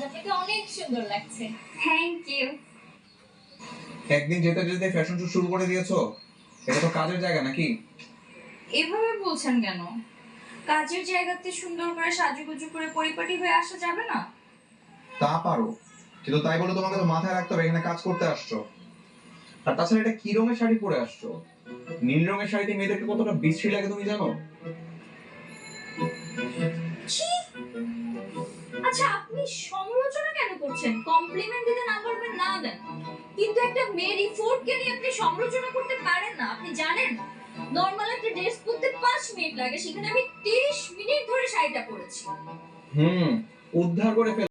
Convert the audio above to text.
আপনাকে অনেক সুন্দর লাগছে। Thank you. একদিন যেতে যেতে ফ্যাশন শো শুরু করে দিয়েছো, এটা তো কাজের জায়গা নাকি? এভাবে বলছেন কেন? কাজের জায়গাতে সুন্দর করে সাজুগুজু করে পরিপাটি হয়ে আসা যাবে না? তা পারো, কিন্তু তাই বলে তোমাকে তো মাথায় রাখতে হবে এখানে কাজ করতে আসছো। আর তাছাড়া এটা কি রঙের শাড়ি পরে আসছো? নীল রঙের শাড়িতে মেয়েদেরকে কতটা বিশ্রী লাগে তুমি জানো? ছি! আচ্ছা, আপনি সমালোচনা কেন করছেন? কমপ্লিমেন্ট দিতে না পারবেন না দেন, কিন্তু একটা মেয়ের ইফোর্টকে নিয়ে আপনি সমালোচনা করতে পারেন না। আপনি জানেন নরমাল একটা ড্রেস পরতে 5 মিনিট লাগে, সেখানে আমি 30 মিনিট ধরে শাড়িটা পরেছি। উদ্ধার করে ফেল